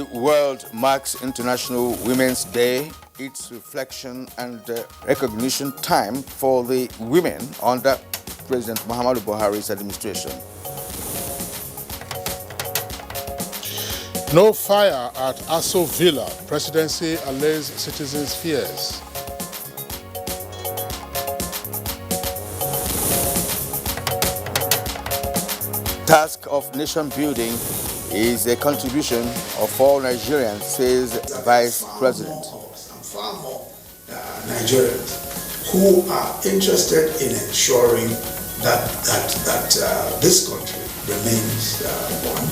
the world marks International Women's Day, it's reflection and recognition time for the women under President Muhammadu Buhari's administration. No fire at Aso Villa. Presidency allays citizens' fears. Task of nation building is a contribution of all Nigerians, says Vice President. Far more Nigerians who are interested in ensuring that this country remains one.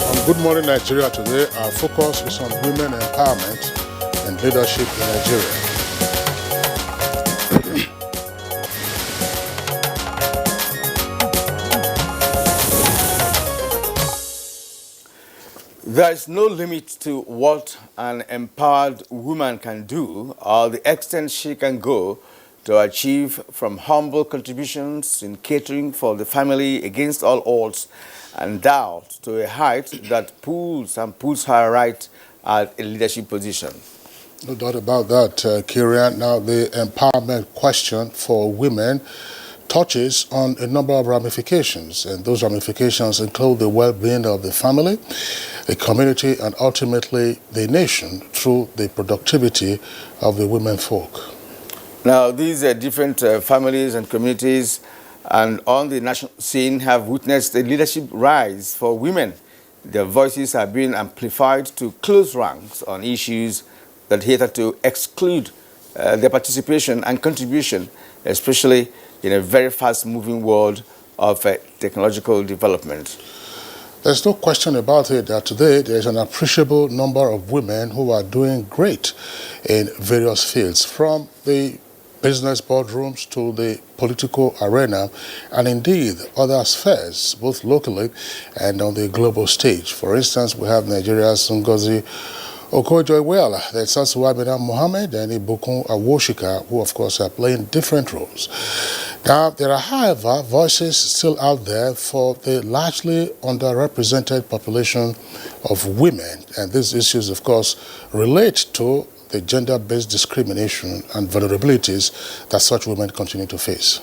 On Good Morning Nigeria today, our focus is on women empowerment and leadership in Nigeria. There is no limit to what an empowered woman can do or the extent she can go to achieve, from humble contributions in catering for the family against all odds and doubt to a height that puts her right at a leadership position. No doubt about that, Kieran. Now, the empowerment question for women touches on a number of ramifications, and those ramifications include the well-being of the family, the community, and ultimately the nation through the productivity of the women folk. Now, these different families and communities and on the national scene have witnessed a leadership rise for women. Their voices have been amplified to close ranks on issues that hitherto exclude their participation and contribution, especially in a very fast-moving world of technological development. There's no question about it that today there's an appreciable number of women who are doing great in various fields, from the business boardrooms to the political arena, and indeed other spheres, both locally and on the global stage. For instance, we have Nigeria's Ngozi Okonjo-Iweala, there's also Abel-Ameh Mohammed and Ibukun Awoshika, who of course are playing different roles. Now, there are, however, voices still out there for the largely underrepresented population of women, and these issues, of course, relate to the gender-based discrimination and vulnerabilities that such women continue to face.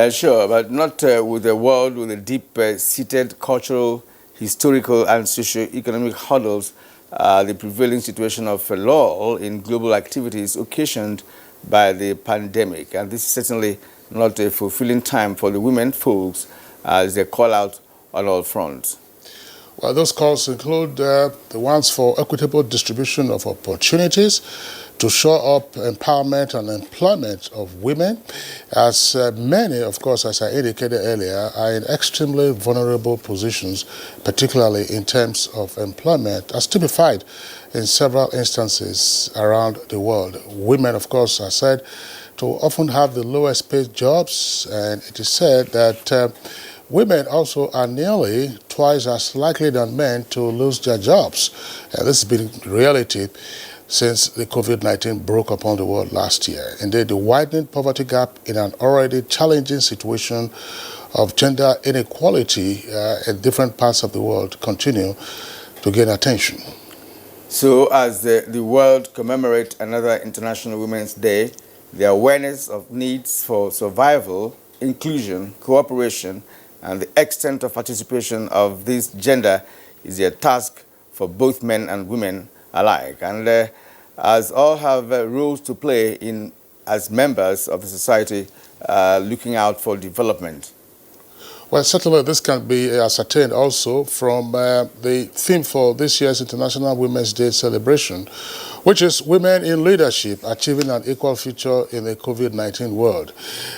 Sure, but not with a world with a deep-seated cultural, historical, and socio-economic hurdles. The prevailing situation of a lull in global activities occasioned by the pandemic. And this is certainly not a fulfilling time for the women folks as they call out on all fronts. Well, those calls include the ones for equitable distribution of opportunities to shore up empowerment and employment of women, as many, of course, as I indicated earlier, are in extremely vulnerable positions, particularly in terms of employment, as typified in several instances around the world. Women, of course, are said to often have the lowest paid jobs, and it is said that women also are nearly twice as likely than men to lose their jobs. And this has been reality since the COVID-19 broke upon the world last year. Indeed, the widening poverty gap in an already challenging situation of gender inequality in different parts of the world continue to gain attention. So as the world commemorates another International Women's Day, the awareness of needs for survival, inclusion, cooperation, and the extent of participation of this gender is a task for both men and women alike. And as all have roles to play in as members of the society looking out for development. Well, certainly this can be ascertained also from the theme for this year's International Women's Day celebration, which is Women in Leadership, Achieving an Equal Future in the COVID-19 World.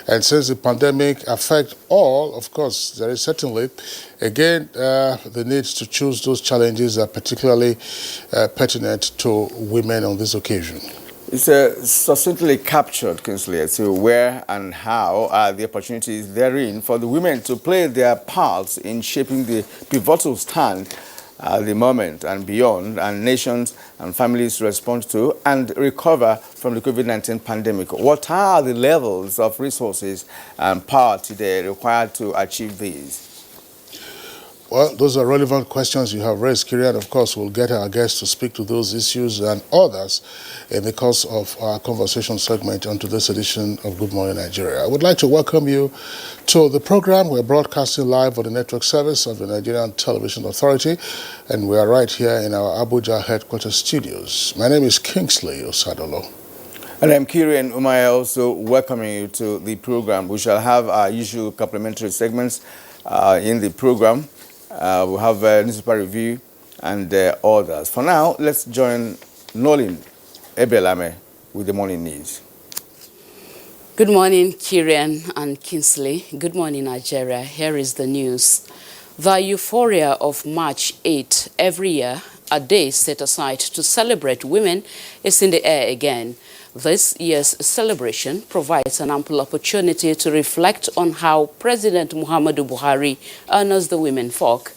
And since the pandemic affects all, of course, there is certainly, again, the need to choose those challenges that are particularly pertinent to women on this occasion. It's succinctly captured, Kingsley, so where and how are the opportunities therein for the women to play their parts in shaping the pivotal stand at the moment and beyond, and nations and families respond to and recover from the COVID-19 pandemic. What are the levels of resources and power today required to achieve these? Well, those are relevant questions you have raised, Kiri, and of course we'll get our guests to speak to those issues and others in the course of our conversation segment on today's edition of Good Morning Nigeria. I would like to welcome you to the program. We're broadcasting live on the network service of the Nigerian Television Authority, and we are right here in our Abuja headquarters studios. My name is Kingsley Osadolo. And I'm Kiri and Umaya, also welcoming you to the program. We shall have our usual complementary segments in the program. We'll have a newspaper review and others. For now, let's join Noleen, Abel-Ameh with the morning news. Good morning, Kirian and Kingsley. Good morning, Nigeria. Here is the news. The euphoria of March 8 every year, a day set aside to celebrate women, is in the air again. This year's celebration provides an ample opportunity to reflect on how President Muhammadu Buhari honors the women folk,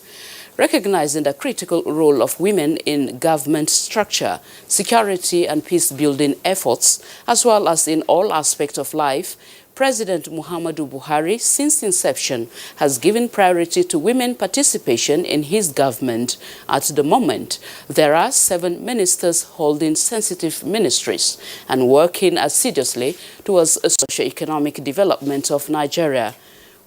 recognizing the critical role of women in government structure, security and peace-building efforts, as well as in all aspects of life. President Muhammadu Buhari, since inception, has given priority to women participation in his government. At the moment, there are 7 ministers holding sensitive ministries and working assiduously towards a socio-economic development of Nigeria.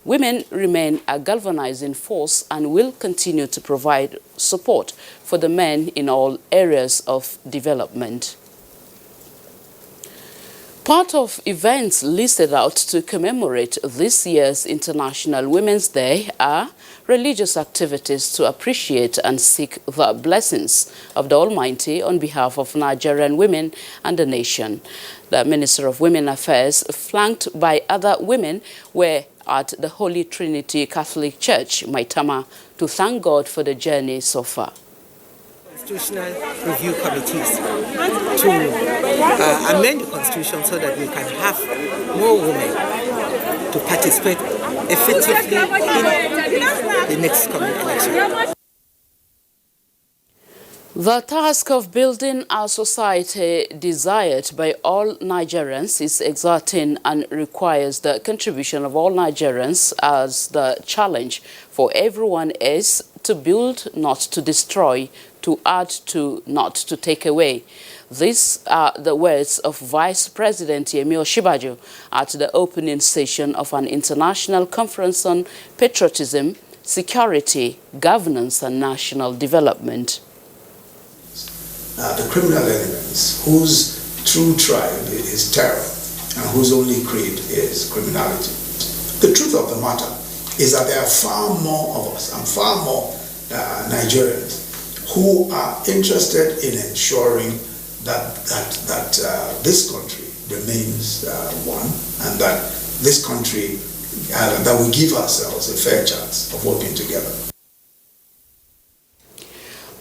Women remain a galvanizing force and will continue to provide support for the men in all areas of development. Part of events listed out to commemorate this year's International Women's Day are religious activities to appreciate and seek the blessings of the Almighty on behalf of Nigerian women and the nation. The Minister of Women Affairs, flanked by other women, were at the Holy Trinity Catholic Church, Maitama, to thank God for the journey so far. Constitutional review committees to amend the constitution so that we can have more women to participate effectively in the next coming election. The task of building a society desired by all Nigerians is exciting and requires the contribution of all Nigerians, as the challenge for everyone is to build, not to destroy, to add to, not to take away. These are the words of Vice President Yemi Osinbajo at the opening session of an international conference on patriotism, security, governance and national development. The criminal elements whose true tribe is terror and whose only creed is criminality. The truth of the matter is that there are far more of us and far more Nigerians who are interested in ensuring that this country remains one, and that this country, that we give ourselves a fair chance of working together.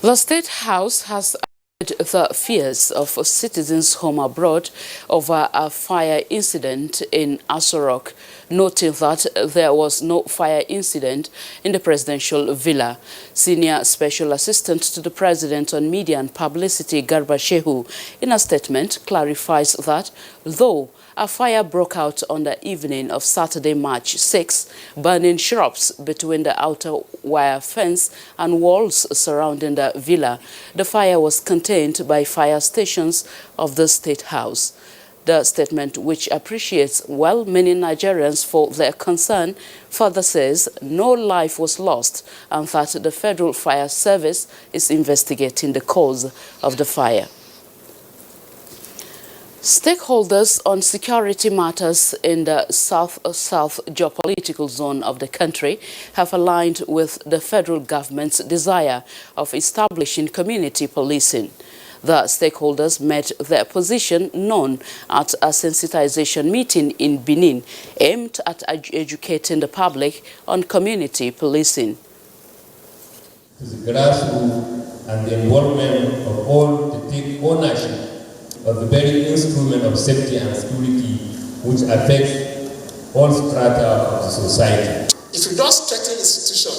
The State House has the fears of citizens home abroad over a fire incident in Aso Rock, noting that there was no fire incident in the presidential villa. Senior Special Assistant to the President on Media and Publicity, Garba Shehu, in a statement clarifies that though a fire broke out on the evening of Saturday, March 6, burning shrubs between the outer wire fence and walls surrounding the villa, the fire was contained by fire stations of the State House. The statement, which appreciates well-meaning Nigerians for their concern, further says no life was lost and that the Federal Fire Service is investigating the cause of the fire. Stakeholders on security matters in the south-south geopolitical zone of the country have aligned with the federal government's desire of establishing community policing. The stakeholders made their position known at a sensitization meeting in Benin aimed at educating the public on community policing. It is the grassroots and the involvement of all to take ownership of the very instrument of safety and security which affects all strata of the society. If you don't strengthen institution,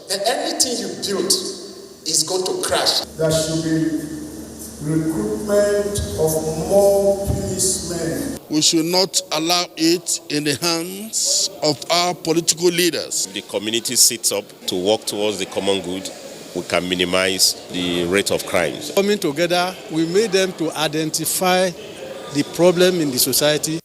then anything you build is going to crash. There should be recruitment of more policemen. We should not allow it in the hands of our political leaders. The community sits up to work towards the common good. We can minimize the rate of crimes. Coming together, we made them to identify the problem in the society.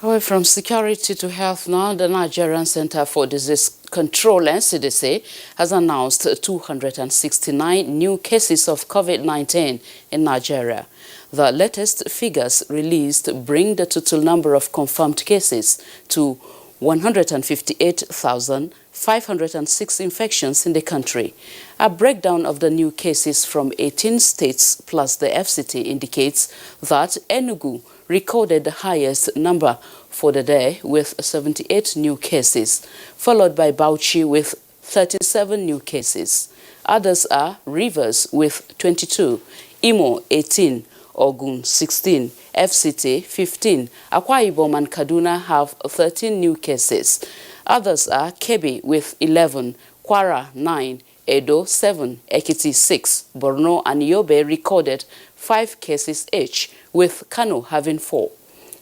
Away from security to health now, the Nigerian Center for Disease Control, NCDC, has announced 269 new cases of COVID-19 in Nigeria. The latest figures released bring the total number of confirmed cases to 158,506 infections in the country. A breakdown of the new cases from 18 states plus the FCT indicates that Enugu recorded the highest number for the day with 78 new cases, followed by Bauchi with 37 new cases. Others are Rivers with 22, Imo 18, Ogun 16, FCT 15, Akwa Ibom and Kaduna have 13 new cases. Others are Kebbi with 11, Kwara 9, Edo 7, Ekiti 6, Borno and Yobe recorded 5 cases each, with Kano having 4.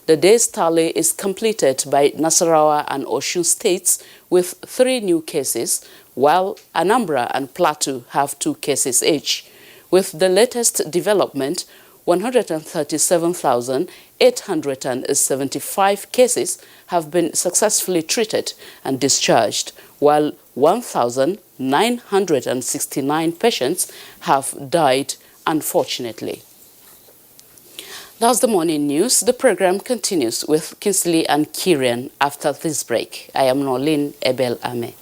The day's tally is completed by Nasarawa and Osun states with 3 new cases, while Anambra and Plateau have 2 cases each. With the latest development, 137,875 cases have been successfully treated and discharged, while 1,969 patients have died, unfortunately. That's the morning news. The program continues with Kinsley and Kieran after this break. I am Noleen Abel-Ameh.